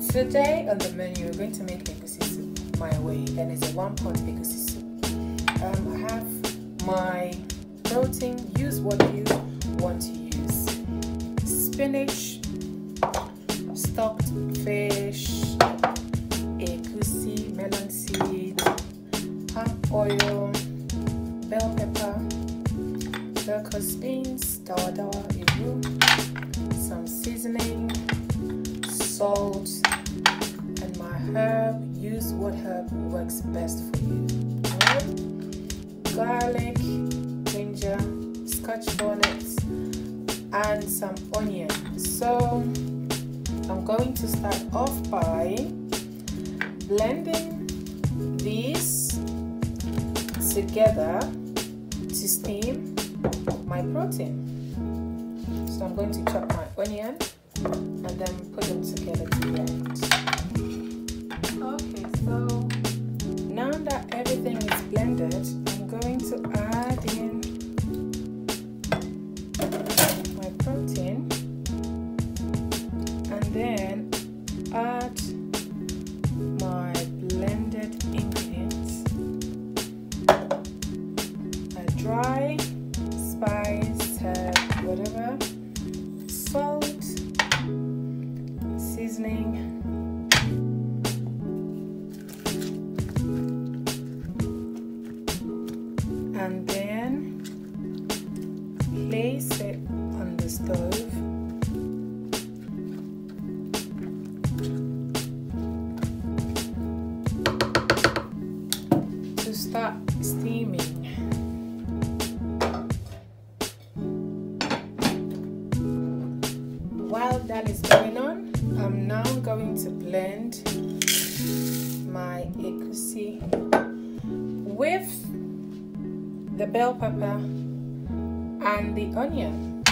Today on the menu, we're going to make egusi soup my way, and it's a 1-pot egusi soup. I have my protein. Use what you want to use. Spinach, stocked fish, egusi, melon seed, palm oil, bell pepper, locust beans, dawa, some seasoning, salt, and my herb. Use what herb works best for you. Garlic, ginger, Scotch bonnets, and some onion. So I'm going to start off by blending these together to steam my protein. So I'm going to chop my onion and then put them together to blend. Okay, so now that everything is blended, I'm going to add in my protein and then add my blended ingredients. A dry spice, whatever, salt, seasoning, and then place it on the stove. To start steaming. While that is going on, I'm now going to blend my egusi with the bell pepper and the onion.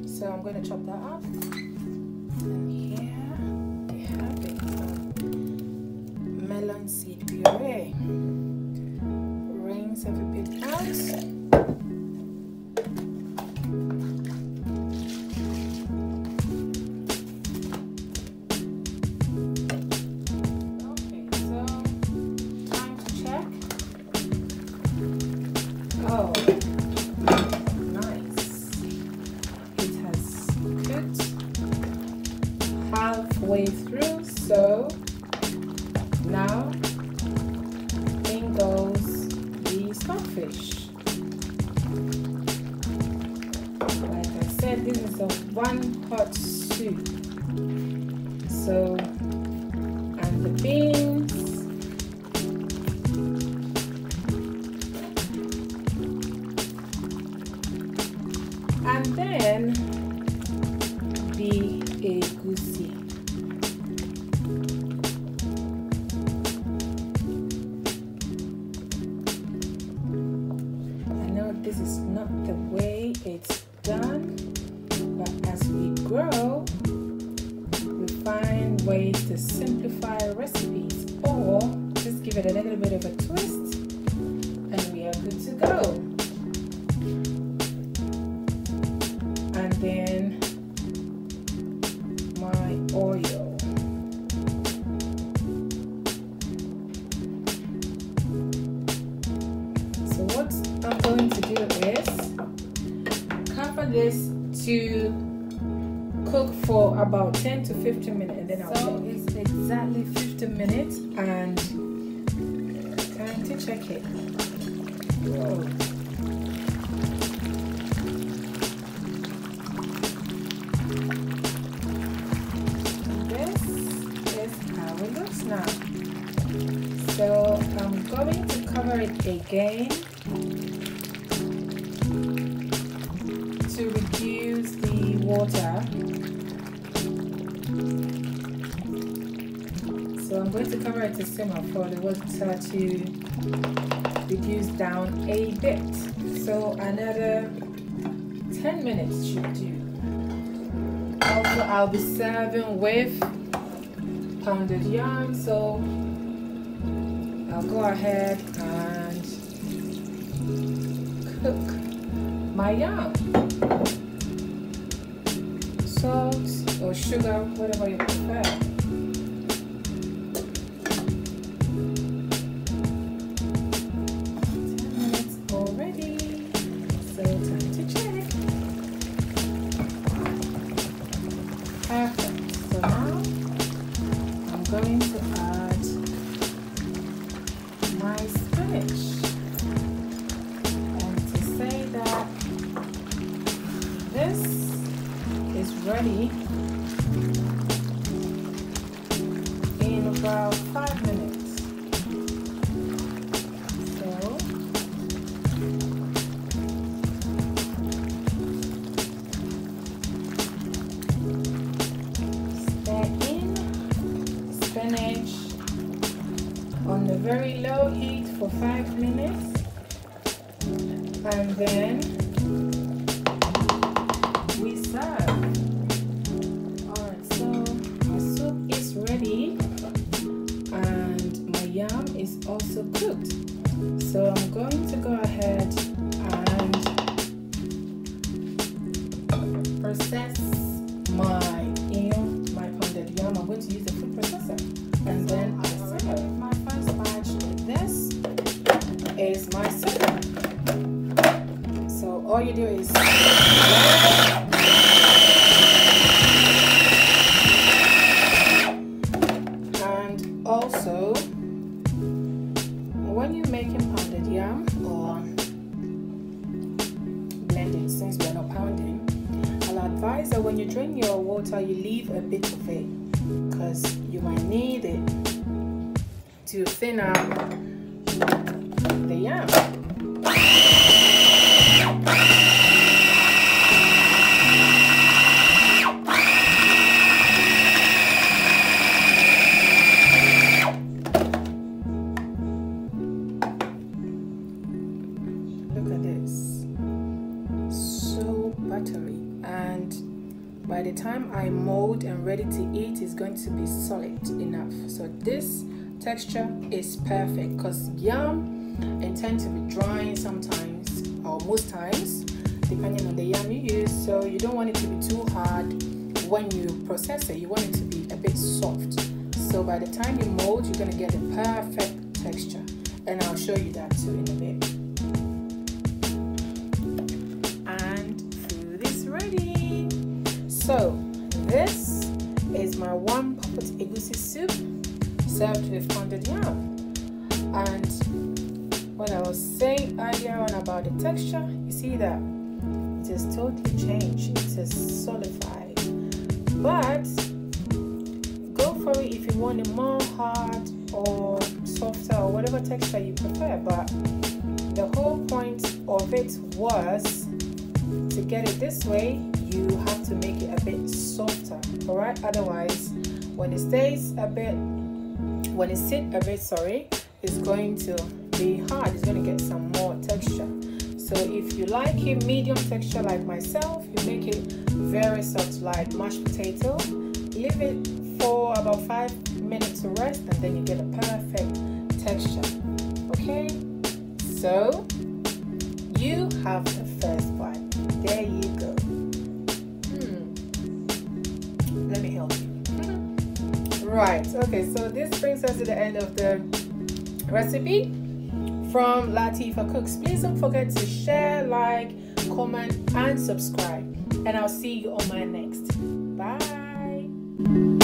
So I'm going to chop that up. And here we have it, melon seed puree. Rinse every bit out. Oh, nice. It has cooked halfway through, so now in goes the stockfish. Like I said, this is a 1-pot soup. So, and the beans. And then the egusi. I know this is not the way it's done, but as we grow, we find ways to simplify recipes or just give it a little bit of a twist, and we are good to go. And then my oil. So what I'm going to do is cover this to cook for about 10 to 15 minutes, and then I'll check. It's exactly 15 minutes, and time to check it. Whoa. Now, so I'm going to cover it again to reduce the water. So I'm going to cover it to simmer for the water to reduce down a bit. So another 10 minutes should do. Also, I'll be serving with pounded yam, so I'll go ahead and cook my yam. Salt or sugar, whatever you prefer. ready in about 5 minutes. So stir in spinach on the very low heat for 5 minutes, and then we serve. Alright, so our soup is ready and my yam is also cooked. So I'm going to go ahead and process my my pounded yam. I'm going to use the food processor, and then I serve. My first batch. This is my second. So all you do is and also when you're making pounded yam or blending, since we're not pounding, I'll advise that when you drain your water, you leave a bit of it because you might need it to thin out the yam. Look at this, so buttery, and by the time I mold and ready to eat, it's going to be solid enough. So this texture is perfect because yam intend to be drying sometimes, or most times, depending on the yam you use. So you don't want it to be too hard when you process it. You want it to be a bit soft. So by the time you mold, you're going to get the perfect texture, and I'll show you that too in a bit. And food is ready. So this is my one pot egusi soup served with pounded yam. And what I was saying earlier on about the texture, you see that it has totally changed. It has solidified. But go for it if you want it more hard or softer or whatever texture you prefer. But the whole point of it was to get it this way, you have to make it a bit softer, all right? Otherwise, when it sits a bit, it's going to be hard. It's going to get some more texture. So if you like it medium texture like myself, you make it very soft like mashed potato. Leave it for about 5 minutes to rest, and then you get a perfect texture. Okay, so you have the first bite. There you go. Let me help you. Right, okay, so this brings us to the end of the recipe from Latifah Cooks. Please don't forget to share, like, comment, and subscribe. And I'll see you on my next. Bye.